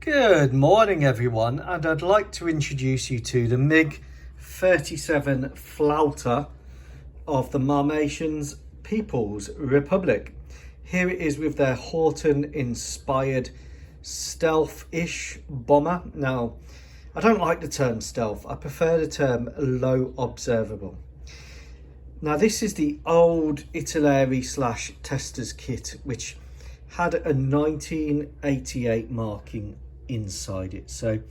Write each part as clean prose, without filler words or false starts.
Good morning everyone, and I'd like to introduce you to the Mig-37 Flouter of the Marmatian's People's Republic. Here it is with their Horton inspired stealth-ish bomber. Now, I don't like the term stealth, I prefer the term low observable. Now this is the old Italeri / testers kit, which had a 1988 marking inside it. So it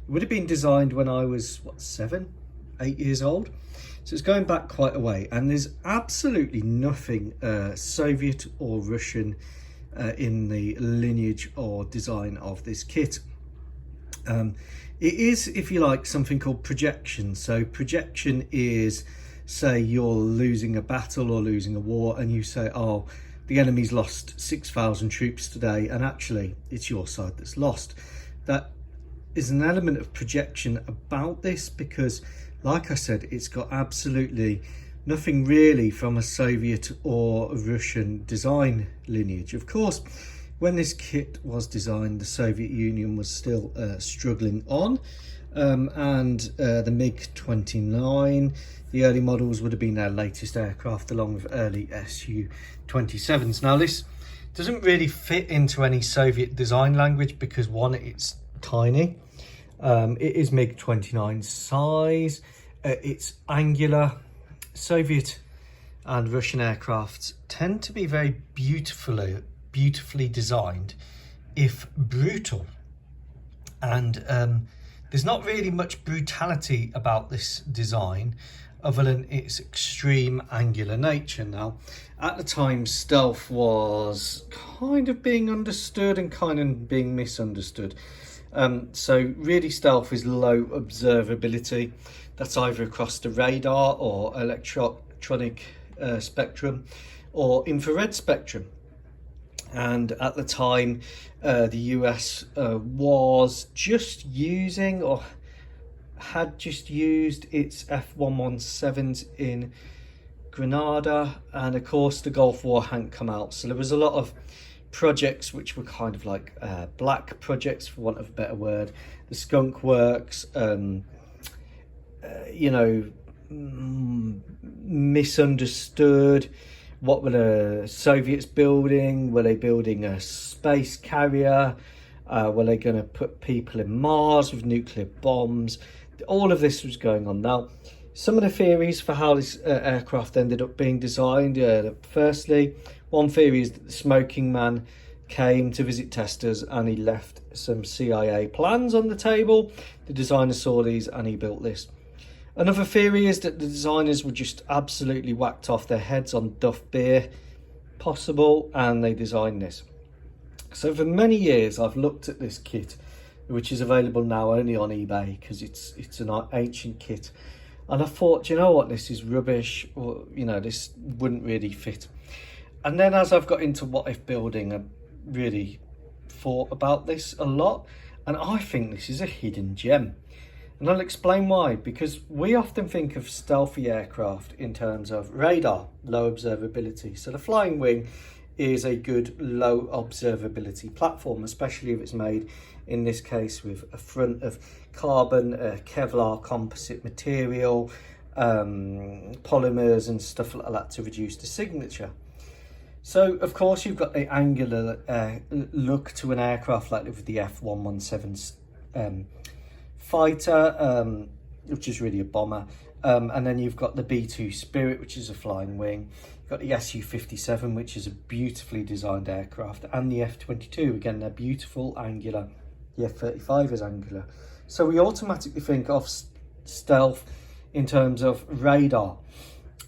would have been designed when I was 7, 8 years old. So it's going back quite a way, and there's absolutely nothing Soviet or Russian in the lineage or design of this kit. It is, if you like, something called projection. So projection is, say you're losing a battle or losing a war, and you say, oh, the enemy's lost 6,000 troops today, and actually it's your side that's lost. That is an element of projection about this, because like I said, it's got absolutely nothing really from a Soviet or a Russian design lineage. Of course, when this kit was designed, the Soviet Union was still struggling on, and the Mig-29, the early models would have been their latest aircraft, along with early Su-27s. Now this doesn't really fit into any Soviet design language because one, it's tiny. It is Mig-29 size. It's angular. Soviet and Russian aircrafts tend to be very beautifully designed, if brutal. And there's not really much brutality about this design, other than its extreme angular nature. Now, at the time, stealth was kind of being understood and kind of being misunderstood. So really, stealth is low observability. That's either across the radar or electronic spectrum or infrared spectrum. And at the time, the US was just using, or had just used, its F-117s in Grenada, and of course the Gulf War hadn't come out, so there was a lot of projects which were kind of like black projects, for want of a better word. The Skunk Works, misunderstood. What were the Soviets building? Were they building a space carrier? Were they going to put people in Mars with nuclear bombs? All of this was going on. Now, some of the theories for how this aircraft ended up being designed. Firstly, one theory is that the smoking man came to visit testers and he left some CIA plans on the table. The designer saw these and he built this. Another theory is that the designers were just absolutely whacked off their heads on Duff beer, possible, and they designed this. So for many years I've looked at this kit, which is available now only on eBay because it's an ancient kit, and I thought, you know what, this is rubbish, or this wouldn't really fit. And then as I've got into what if building, I really thought about this a lot, and I think this is a hidden gem. And I'll explain why. Because we often think of stealthy aircraft in terms of radar, low observability. So the flying wing is a good low observability platform, especially if it's made, in this case, with a front of carbon, Kevlar composite material, polymers and stuff like that to reduce the signature. So of course you've got the angular look to an aircraft like with the F-117's fighter, which is really a bomber, and then you've got the B-2 Spirit, which is a flying wing. You've got the Su-57, which is a beautifully designed aircraft, and the F-22. Again, they're beautiful, angular. The F-35 is angular. So we automatically think of stealth in terms of radar,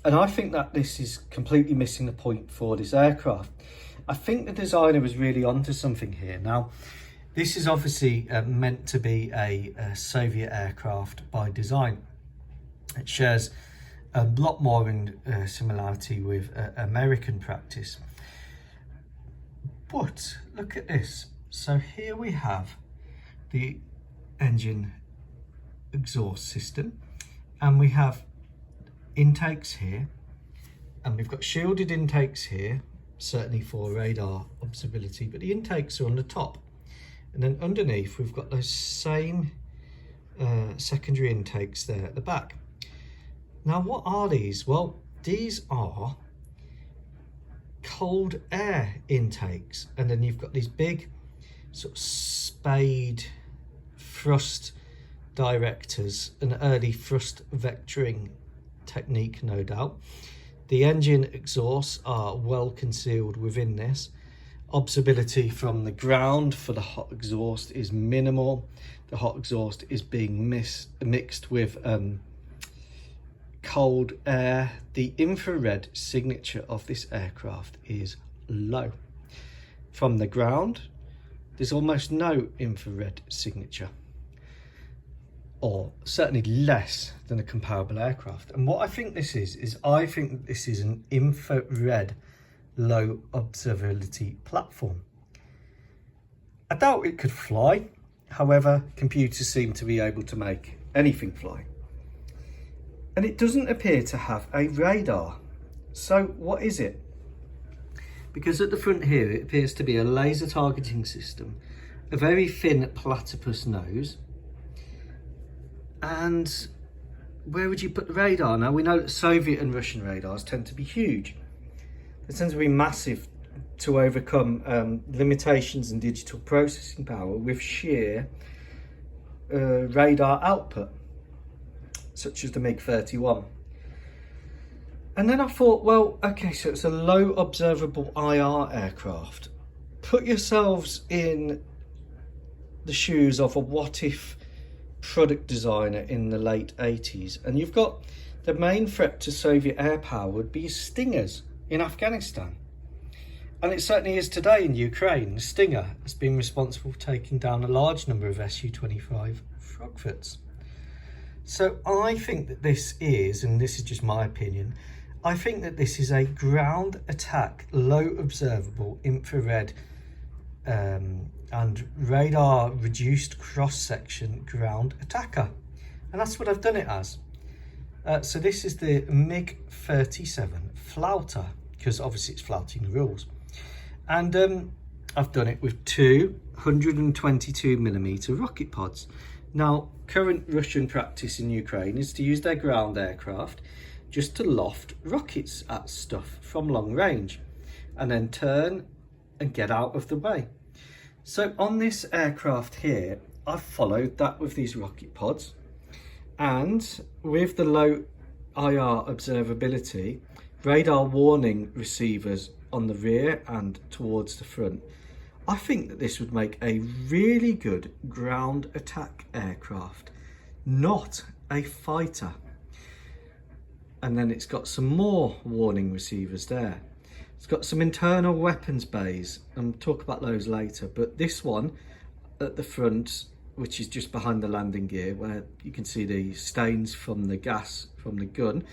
and I think that this is completely missing the point for this aircraft. I think the designer was really onto something here. Now, this is obviously meant to be a Soviet aircraft by design. It shares a lot more in similarity with American practice. But look at this. So here we have the engine exhaust system, and we have intakes here, and we've got shielded intakes here, certainly for radar observability, but the intakes are on the top. And then underneath we've got those same secondary intakes there at the back. Now what are these? Well, these are cold air intakes, and then you've got these big sort of spade thrust directors, an early thrust vectoring technique, no doubt. The engine exhausts are well concealed within this. Observability from the ground for the hot exhaust is minimal. The hot exhaust is being mixed with cold air. The infrared signature of this aircraft is low. From the ground, there's almost no infrared signature, or certainly less than a comparable aircraft. And what I think this is I think that this is an infrared low observability platform. I doubt it could fly. However, computers seem to be able to make anything fly. And it doesn't appear to have a radar. So what is it? Because at the front here, it appears to be a laser targeting system, a very thin platypus nose. And where would you put the radar? Now, we know that Soviet and Russian radars tend to be huge. They tend to be massive to overcome limitations in digital processing power with sheer radar output, such as the Mig-37. And then I thought, well, okay, so it's a low observable IR aircraft. Put yourselves in the shoes of a what if product designer in the late 80s, and you've got the main threat to Soviet air power would be Stingers in Afghanistan. And it certainly is today in Ukraine. The Stinger has been responsible for taking down a large number of Su-25 Frogfoots. So I think that this is, and this is just my opinion, I think that this is a ground attack, low observable infrared and radar reduced cross-section ground attacker. And that's what I've done it as. So this is the Mig-37 Flouter, because obviously it's flouting the rules. And I've done it with two 122mm rocket pods. Now, current Russian practice in Ukraine is to use their ground aircraft just to loft rockets at stuff from long range and then turn and get out of the way. So on this aircraft here, I've followed that with these rocket pods, and with the low IR observability, radar warning receivers on the rear and towards the front, I think that this would make a really good ground attack aircraft, not a fighter. And then it's got some more warning receivers there. It's got some internal weapons bays, and we'll talk about those later. But this one at the front, which is just behind the landing gear, where you can see the stains from the gas from the gun,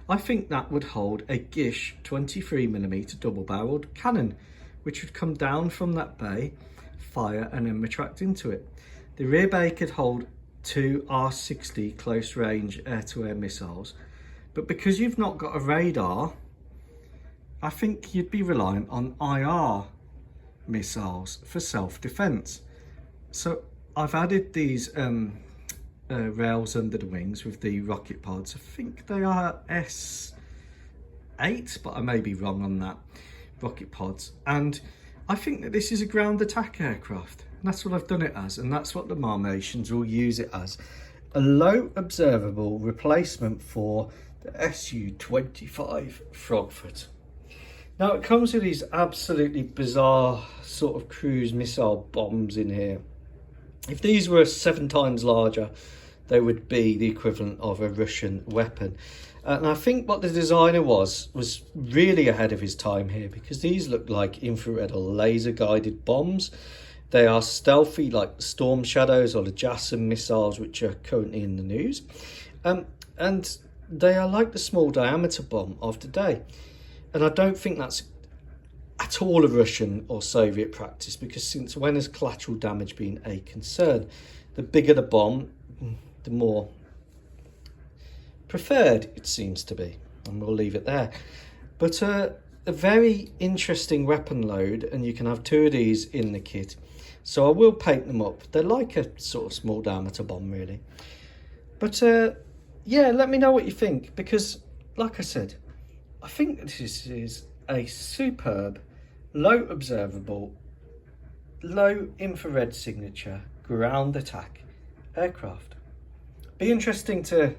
I think that would hold a Gish 23mm double-barreled cannon, which would come down from that bay, fire, and then retract into it. The rear bay could hold two R60 close-range air-to-air missiles, but because you've not got a radar, I think you'd be reliant on IR missiles for self-defense. So I've added these rails under the wings with the rocket pods. I think they are S8, but I may be wrong on that. Rocket pods, and I think that this is a ground attack aircraft, and that's what I've done it as, and that's what the Marmatians will use it as, a low observable replacement for the Su-25 Frogfoot. Now it comes with these absolutely bizarre sort of cruise missile bombs in here. If these were 7 times larger, they would be the equivalent of a Russian weapon. And I think what the designer was really ahead of his time here, because these look like infrared or laser guided bombs. They are stealthy like Storm Shadows or the JASSM missiles, which are currently in the news. And they are like the small diameter bomb of today. And I don't think that's at all a Russian or Soviet practice, because since when has collateral damage been a concern? The bigger the bomb, the more preferred it seems to be, and we'll leave it there. But a very interesting weapon load, and you can have 2 of these in the kit. So I will paint them up. They're like a sort of small diameter bomb really. But yeah, let me know what you think, because like I said, I think this is a superb, low observable, low infrared signature ground attack aircraft. Be interesting to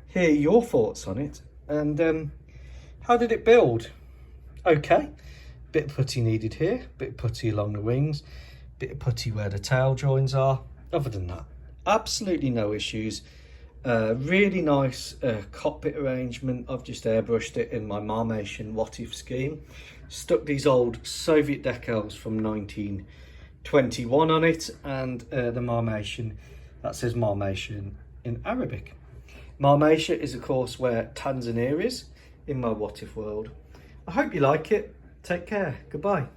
hear your thoughts on it. And how did it build? Okay, bit of putty needed here, bit of putty along the wings, bit of putty where the tail joins are. Other than that, absolutely no issues. Really nice cockpit arrangement. I've just airbrushed it in my Marmatian what if scheme. Stuck these old Soviet decals from 1921 on it, and the Marmatian, that says Marmatian in Arabic. Marmatia is of course where Tanzania is in my what if world. I hope you like it. Take care. Goodbye.